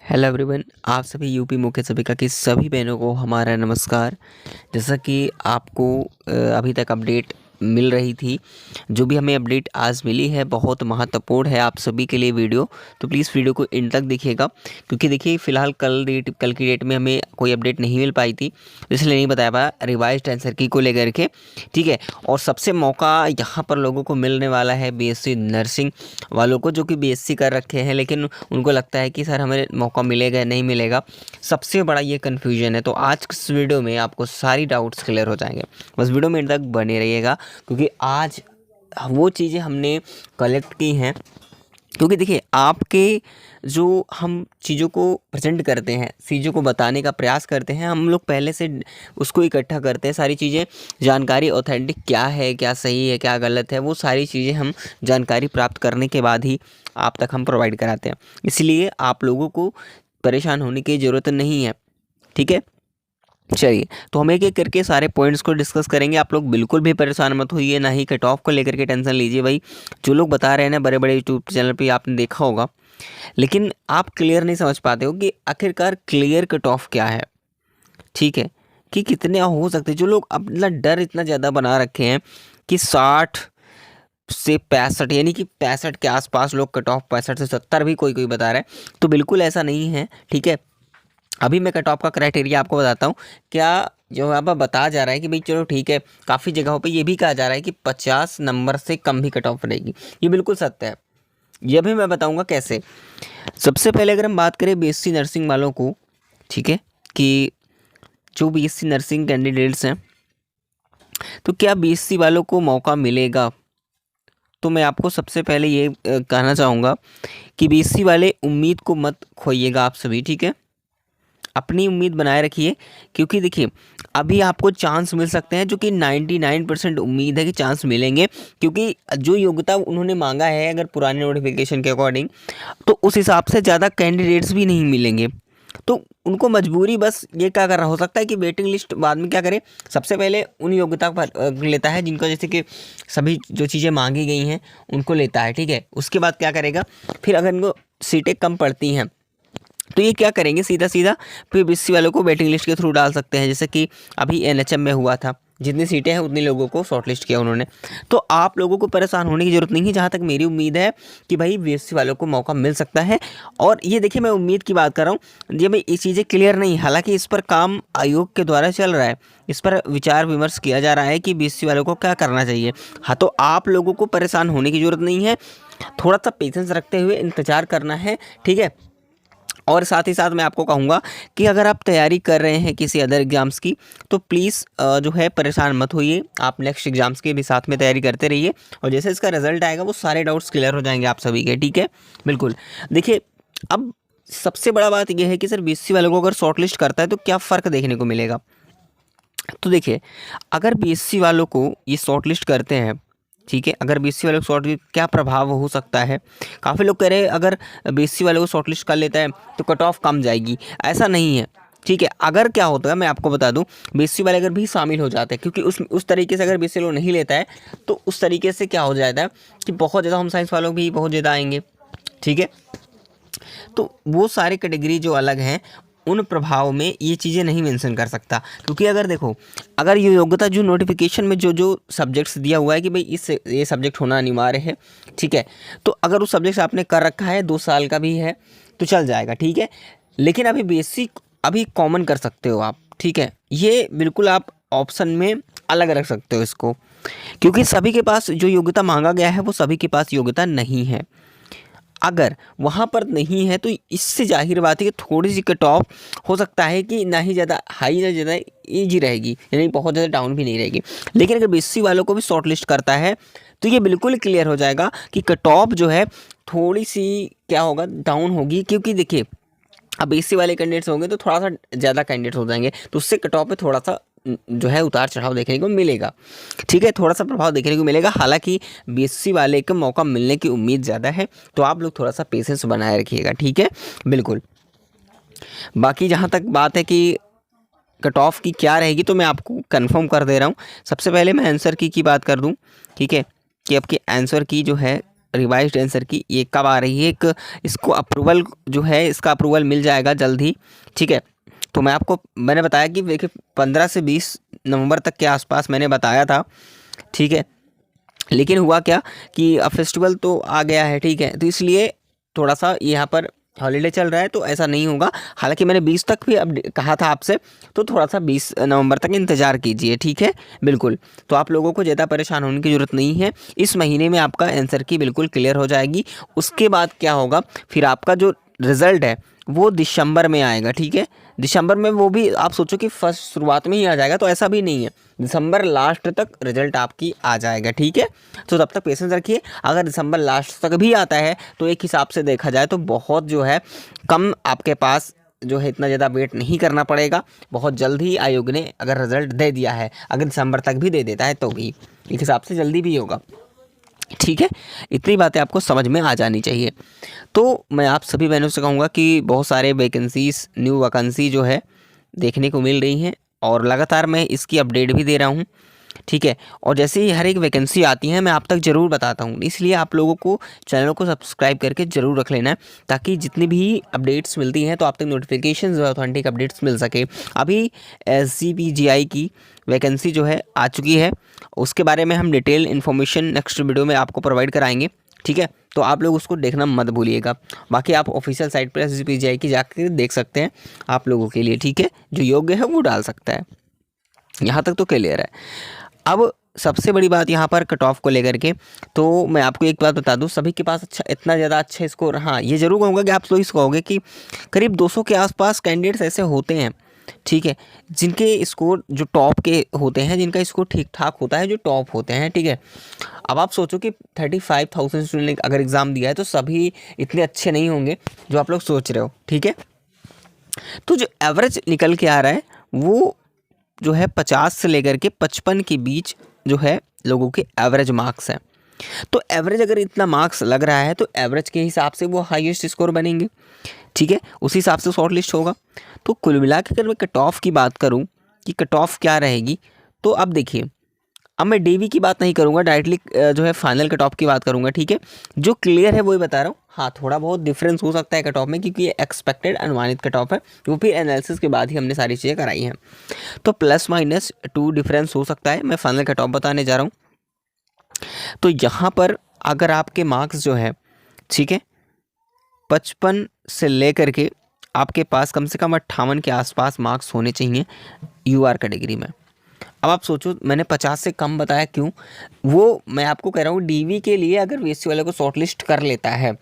Hello everyone, आप सभी UP मुख्य सभिका की सभी बहनों को हमारा नमस्कार। जैसा कि आपको अभी तक अपडेट मिल रही थी, जो भी हमें अपडेट आज मिली है बहुत महत्वपूर्ण है आप सभी के लिए वीडियो। तो प्लीज़ वीडियो को एंड तक देखिएगा, क्योंकि देखिए फ़िलहाल कल की डेट में हमें कोई अपडेट नहीं मिल पाई थी, इसलिए नहीं बताया पाया रिवाइज्ड आंसर की को लेकर के। ठीक है, और सबसे मौका यहाँ पर लोगों को मिलने वाला है बीएससी नर्सिंग वालों को, जो कि बीएससी कर रखे हैं, लेकिन उनको लगता है कि सर हमें मौका मिलेगा या नहीं मिलेगा। सबसे बड़ा ये कन्फ्यूजन है। तो आज इस वीडियो में आपको सारी डाउट्स क्लियर हो जाएंगे, बस वीडियो में एंड तक बने रहिएगा, क्योंकि आज वो चीज़ें हमने कलेक्ट की हैं। क्योंकि देखिए, आपके जो हम चीज़ों को प्रेजेंट करते हैं, चीज़ों को बताने का प्रयास करते हैं, हम लोग पहले से उसको इकट्ठा करते हैं, सारी चीज़ें, जानकारी ऑथेंटिक क्या है, क्या सही है, क्या गलत है, वो सारी चीज़ें हम जानकारी प्राप्त करने के बाद ही आप तक हम प्रोवाइड कराते हैं। इसलिए आप लोगों को परेशान होने की ज़रूरत नहीं है। ठीक है, चलिए, तो हम एक एक करके सारे पॉइंट्स को डिस्कस करेंगे। आप लोग बिल्कुल भी परेशान मत होइए, ना ही कट ऑफ को लेकर के टेंशन लीजिए। भाई, जो लोग बता रहे हैं ना, बड़े बड़े यूट्यूब चैनल पे आपने देखा होगा, लेकिन आप क्लियर नहीं समझ पाते हो कि आखिरकार क्लियर कट ऑफ क्या है। ठीक है, कि कितने हो सकते हैं। जो लोग अपना डर इतना ज़्यादा बना रखे हैं कि 60 से 65, यानी कि 65 के आसपास लोग कट ऑफ, 65 से 70 भी कोई कोई बता रहा है, तो बिल्कुल ऐसा नहीं है। ठीक है, अभी मैं कट ऑफ का क्राइटेरिया आपको बताता हूँ। क्या जो यहाँ पर बताया जा रहा है कि भाई चलो ठीक है, काफ़ी जगहों पे ये भी कहा जा रहा है कि 50 नंबर से कम भी कट ऑफ रहेगी, ये बिल्कुल सत्य है। ये भी मैं बताऊँगा कैसे। सबसे पहले अगर हम बात करें बीएससी नर्सिंग वालों को, ठीक है, कि जो बीएससी नर्सिंग कैंडिडेट्स हैं, तो क्या बीएससी वालों को मौका मिलेगा? तो मैं आपको सबसे पहले ये कहना चाहूँगा कि बीएससी वाले उम्मीद को मत खोइएगा आप सभी। ठीक है, अपनी उम्मीद बनाए रखिए, क्योंकि देखिए अभी आपको चांस मिल सकते हैं, जो कि 99% उम्मीद है कि चांस मिलेंगे, क्योंकि जो योग्यता उन्होंने मांगा है अगर पुराने नोटिफिकेशन के अकॉर्डिंग, तो उस हिसाब से ज़्यादा कैंडिडेट्स भी नहीं मिलेंगे। तो उनको मजबूरी बस ये क्या कर रहा हो सकता है कि वेटिंग लिस्ट बाद में क्या करे, सबसे पहले उन योग्यता पर लेता है जिनको, जैसे कि सभी जो चीज़ें मांगी गई हैं उनको लेता है। ठीक है, उसके बाद क्या करेगा, फिर अगर इनको सीटें कम पड़ती हैं तो ये क्या करेंगे, सीधा सीधा फिर बीएससी वालों को वेटिंग लिस्ट के थ्रू डाल सकते हैं, जैसे कि अभी एनएचएम में हुआ था। जितनी सीटें हैं उतने लोगों को शॉर्टलिस्ट किया उन्होंने। तो आप लोगों को परेशान होने की ज़रूरत नहीं है, जहाँ तक मेरी उम्मीद है कि भाई बीएससी वालों को मौका मिल सकता है। और ये देखिए, मैं उम्मीद की बात कर रहा हूँ, ये भाई ये चीज़ें क्लियर नहीं, हालांकि इस पर काम आयोग के द्वारा चल रहा है, इस पर विचार विमर्श किया जा रहा है कि बीएससी वालों को क्या करना चाहिए। हाँ, तो आप लोगों को परेशान होने की ज़रूरत नहीं है, थोड़ा सा पेशेंस रखते हुए इंतज़ार करना है। ठीक है, और साथ ही साथ मैं आपको कहूँगा कि अगर आप तैयारी कर रहे हैं किसी अदर एग्ज़ाम्स की, तो प्लीज़ जो है परेशान मत होइए, आप नेक्स्ट एग्ज़ाम्स की भी साथ में तैयारी करते रहिए, और जैसे इसका रिजल्ट आएगा वो सारे डाउट्स क्लियर हो जाएंगे आप सभी के। ठीक है, बिल्कुल। देखिए, अब सबसे बड़ा बात यह है कि सर बीएससी वालों को अगर शॉर्टलिस्ट करता है तो क्या फ़र्क देखने को मिलेगा। तो देखिए, अगर बीएससी वालों को ये शॉर्टलिस्ट करते हैं, ठीक है, अगर बीएससी वालों को शॉर्टलिस्ट, क्या प्रभाव हो सकता है। काफ़ी लोग कह रहे हैं अगर बीएससी वालों को शॉर्टलिस्ट कर लेता है तो कट ऑफ कम जाएगी, ऐसा नहीं है। ठीक है, अगर क्या होता है मैं आपको बता दूं, बीएससी वाले अगर भी शामिल हो जाते हैं, क्योंकि उस तरीके से अगर बीएससी लोग नहीं लेता है तो उस तरीके से क्या हो जाता है कि बहुत ज़्यादा होम साइंस वालों भी बहुत ज़्यादा आएंगे। ठीक है, तो वो सारे कैटेगरी जो अलग हैं, उन प्रभाव में ये चीज़ें नहीं मेंशन कर सकता, क्योंकि अगर देखो, अगर ये योग्यता जो नोटिफिकेशन में जो जो सब्जेक्ट्स दिया हुआ है कि भाई इस ये सब्जेक्ट होना अनिवार्य है, ठीक है, तो अगर उस सब्जेक्ट आपने कर रखा है 2 साल का भी है तो चल जाएगा। ठीक है, लेकिन अभी बेसिक अभी कॉमन कर सकते हो आप। ठीक है, ये बिल्कुल आप ऑप्शन में अलग रख सकते हो इसको, क्योंकि सभी के पास जो योग्यता मांगा गया है वो सभी के पास योग्यता नहीं है। अगर वहाँ पर नहीं है तो इससे जाहिर बात है कि थोड़ी सी कट ऑफ हो सकता है कि ना ही ज़्यादा हाई ना ज़्यादा ईजी रहेगी, यानी बहुत ज़्यादा डाउन भी नहीं रहेगी। लेकिन अगर बीएससी वालों को भी शॉर्ट लिस्ट करता है तो ये बिल्कुल क्लियर हो जाएगा कि कट ऑफ जो है थोड़ी सी क्या होगा, डाउन होगी, क्योंकि देखिए अब बीएससी वाले कैंडिडेट्स होंगे तो थोड़ा सा ज़्यादा कैंडिडेट्स हो जाएंगे, तो उससे कट ऑफ पे थोड़ा सा जो है उतार चढ़ाव देखने को मिलेगा। ठीक है, थोड़ा सा प्रभाव देखने को मिलेगा, हालांकि बीएससी वाले को मौका मिलने की उम्मीद ज़्यादा है, तो आप लोग थोड़ा सा पेशेंस बनाए रखिएगा। ठीक है, बिल्कुल। बाकी जहाँ तक बात है कि कट ऑफ की क्या रहेगी, तो मैं आपको कंफर्म कर दे रहा हूँ। सबसे पहले मैं आंसर की बात कर दूँ, ठीक है, कि आपके आंसर की जो है रिवाइज्ड आंसर की ये कब आ रही है, एक इसको अप्रूवल जो है इसका अप्रूवल मिल जाएगा जल्द ही, ठीक है। तो मैंने बताया कि देखिए 15 से 20 नवंबर तक के आसपास मैंने बताया था, ठीक है। लेकिन हुआ क्या कि अब फेस्टिवल तो आ गया है, ठीक है, तो इसलिए थोड़ा सा यहाँ पर हॉलीडे चल रहा है, तो ऐसा नहीं होगा। हालांकि मैंने 20 तक भी अब कहा था आपसे, तो थोड़ा सा 20 नवंबर तक इंतज़ार कीजिए, ठीक है, बिल्कुल। तो आप लोगों को ज़्यादा परेशान होने की ज़रूरत नहीं है, इस महीने में आपका आंसर की बिल्कुल क्लियर हो जाएगी। उसके बाद क्या होगा, फिर आपका जो रिज़ल्ट है वो दिसंबर में आएगा, ठीक है। दिसंबर में वो भी आप सोचो कि फर्स्ट शुरुआत में ही आ जाएगा, तो ऐसा भी नहीं है, दिसंबर लास्ट तक रिजल्ट आपकी आ जाएगा, ठीक है। तो तब तक पेशेंस रखिए। अगर दिसंबर लास्ट तक भी आता है तो एक हिसाब से देखा जाए तो बहुत जो है कम आपके पास जो है इतना ज़्यादा वेट नहीं करना पड़ेगा। बहुत जल्द ही आयोग ने अगर रिजल्ट दे दिया है, अगर दिसंबर तक भी दे देता है तो भी एक हिसाब से जल्दी भी होगा, ठीक है। इतनी बातें आपको समझ में आ जानी चाहिए। तो मैं आप सभी बहनों से कहूँगा कि बहुत सारे वैकेंसीज, न्यू वैकेंसी जो है देखने को मिल रही हैं और लगातार मैं इसकी अपडेट भी दे रहा हूँ, ठीक है। और जैसे ही हर एक वैकेंसी आती है मैं आप तक ज़रूर बताता हूँ, इसलिए आप लोगों को चैनल को सब्सक्राइब करके ज़रूर रख लेना है, ताकि जितनी भी अपडेट्स मिलती हैं तो आप तक नोटिफिकेशन जो है ऑथेंटिक अपडेट्स मिल सके। अभी SCPGI की वैकेंसी जो है आ चुकी है, उसके बारे में हम डिटेल इन्फॉर्मेशन नेक्स्ट वीडियो में आपको प्रोवाइड कराएंगे, ठीक है। तो आप लोग उसको देखना मत भूलिएगा। बाकी आप ऑफिशियल साइट पर SCPGI की जाकर देख सकते हैं आप लोगों के लिए, ठीक है। जो योग्य है वो डाल सकता है। यहाँ तक तो क्लियर है। अब सबसे बड़ी बात यहाँ पर कट ऑफ को लेकर के, तो मैं आपको एक बात बता दूँ, सभी के पास अच्छा इतना ज़्यादा अच्छा स्कोर, हाँ ये ज़रूर कहूँगा कि आप लोग इसको कहोगे कि करीब 200 के आसपास कैंडिडेट्स ऐसे होते हैं, ठीक है, जिनके स्कोर जो टॉप के होते हैं, जिनका स्कोर ठीक ठाक होता है, जो टॉप होते हैं, ठीक है। अब आप सोचो कि 35,000 स्टूडेंट ने अगर एग्ज़ाम दिया है तो सभी इतने अच्छे नहीं होंगे जो आप लोग सोच रहे हो, ठीक है। तो जो एवरेज निकल के आ रहा है वो जो है 50 से लेकर के 55 के बीच जो है लोगों के एवरेज मार्क्स हैं। तो एवरेज अगर इतना मार्क्स लग रहा है तो एवरेज के हिसाब से वो हाईएस्ट स्कोर बनेंगे, ठीक है, उसी हिसाब से शॉर्ट लिस्ट होगा। तो कुल मिला के अगर मैं कट ऑफ की बात करूं कि कट ऑफ क्या रहेगी, तो अब देखिए, अब मैं डीवी की बात नहीं करूंगा, डायरेक्टली जो है फाइनल कट ऑफ की बात करूंगा, ठीक है। जो क्लियर है वही बता रहा हूँ। हाँ थोड़ा बहुत डिफरेंस हो सकता है कट ऑफ में, क्योंकि ये एक्सपेक्टेड अनुमानित कट ऑफ है, वो फिर एनालिसिस के बाद ही हमने सारी चीज़ें कराई हैं। तो +-2 डिफरेंस हो सकता है। मैं फाइनल कट ऑफ बताने जा रहा हूँ। तो यहाँ पर अगर आपके मार्क्स जो है, ठीक है, 55 से लेकर के आपके पास कम से कम 58 के आसपास मार्क्स होने चाहिए UR कैटेगरी में। अब आप सोचो मैंने 50 से कम बताया क्यों, वो मैं आपको कह रहा हूँ डीवी के लिए अगर VSC वाले को शॉर्टलिस्ट कर लेता है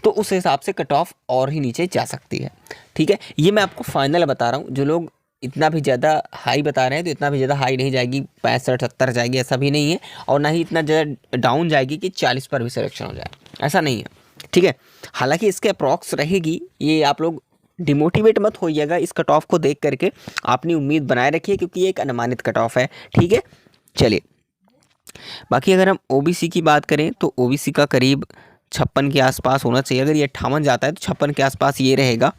तो उस हिसाब से कट ऑफ और ही नीचे जा सकती है, ठीक है। ये मैं आपको फाइनल बता रहा हूँ। जो लोग इतना भी ज़्यादा हाई बता रहे हैं तो इतना भी ज़्यादा हाई नहीं जाएगी, 65-70 जाएगी, ऐसा भी नहीं है। और ना ही इतना ज़्यादा डाउन जाएगी कि 40 पर भी सिलेक्शन हो जाए, ऐसा नहीं है, ठीक है। हालांकि इसके अप्रॉक्स रहेगी, ये आप लोग डिमोटिवेट मत होइएगा इस कट ऑफ को देख करके, अपनी उम्मीद बनाए रखिए, क्योंकि ये एक अनुमानित कट ऑफ है, ठीक है। चलिए बाकी अगर हम OBC की बात करें तो OBC का करीब 56 के आसपास होना चाहिए। अगर ये 58 जाता है तो 56 के आसपास ये रहेगा।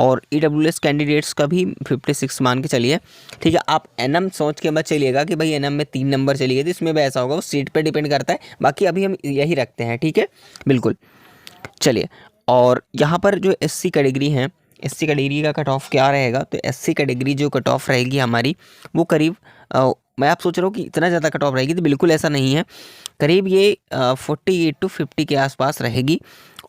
और EWS कैंडिडेट्स का भी 56 मान के चलिए, ठीक है। आप NM सोच के मत चलिएगा कि भाई NM में 3 नंबर चलिए, तो इसमें भी ऐसा होगा, वो सीट पे डिपेंड करता है। बाकी अभी हम यही रखते हैं, ठीक है, बिल्कुल। चलिए, और यहाँ पर जो SC कैटेगरी है, SC कैटेगरी का कट ऑफ क्या रहेगा, तो SC कैटेगरी जो कट ऑफ रहेगी हमारी वो करीब मैं आप सोच रहा हूँ कि इतना ज़्यादा कट ऑफ रहेगी, तो बिल्कुल ऐसा नहीं है। करीब ये 48 to 50 के आसपास रहेगी।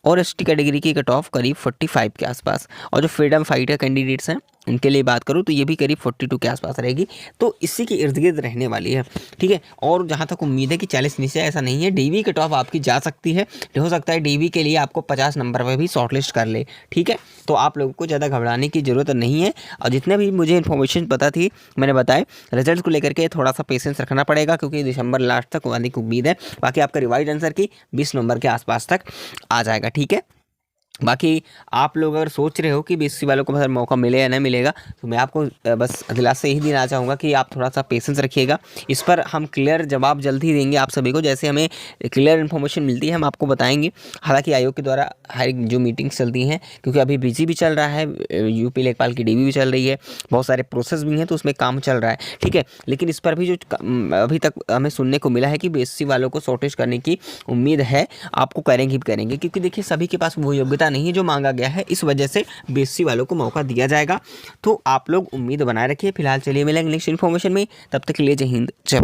और ST कैटेगरी की कट ऑफ करीब 45 के आसपास। और जो फ्रीडम फाइटर कैंडिडेट्स हैं उनके लिए बात करूँ तो ये भी करीब 42 के आसपास रहेगी। तो इसी के इर्द गिर्द रहने वाली है, ठीक है। और जहाँ तक उम्मीद है कि 40 नीचे, ऐसा नहीं है। DV कट ऑफ आपकी जा सकती है, हो सकता है DV के लिए आपको 50 नंबर पर भी शॉर्टलिस्ट कर ले, ठीक है। तो आप लोगों को ज़्यादा घबराने की ज़रूरत नहीं है। और जितने भी मुझे इन्फॉर्मेशन पता थी मैंने बताए। रिजल्ट को लेकर के थोड़ा सा पेशेंस रखना पड़ेगा, क्योंकि दिसंबर लास्ट तक आने की उम्मीद है। बाकी आपका रिवाइज आंसर की 20 नंबर के आसपास तक आ जाएगा, ठीक है। बाकी आप लोग अगर सोच रहे हो कि बीएससी वालों को मतलब मौका मिले या नहीं मिलेगा, तो मैं आपको बस दिलासा से यही देना चाहूँगा कि आप थोड़ा सा पेशेंस रखिएगा। इस पर हम क्लियर जवाब जल्द ही देंगे आप सभी को, जैसे हमें क्लियर इन्फॉर्मेशन मिलती है हम आपको बताएंगे। हालांकि आयोग के द्वारा हर एक जो मीटिंग्स चलती हैं, क्योंकि अभी बिजी भी चल रहा है, यूपी लेखपाल की डीबी भी चल रही है, बहुत सारे प्रोसेस भी हैं, तो उसमें काम चल रहा है, ठीक है। लेकिन इस पर भी जो अभी तक हमें सुनने को मिला है कि बीएससी वालों को शॉर्टेज करने की उम्मीद है, आपको करेंगे भी करेंगे, क्योंकि देखिए सभी के पास वो योग्यता नहीं है जो मांगा गया है, इस वजह से बीएससी वालों को मौका दिया जाएगा। तो आप लोग उम्मीद बनाए रखिए। फिलहाल चलिए मिलेंगे नेक्स्ट इन्फॉर्मेशन में, तब तक के लिए जय हिंद जय भारत।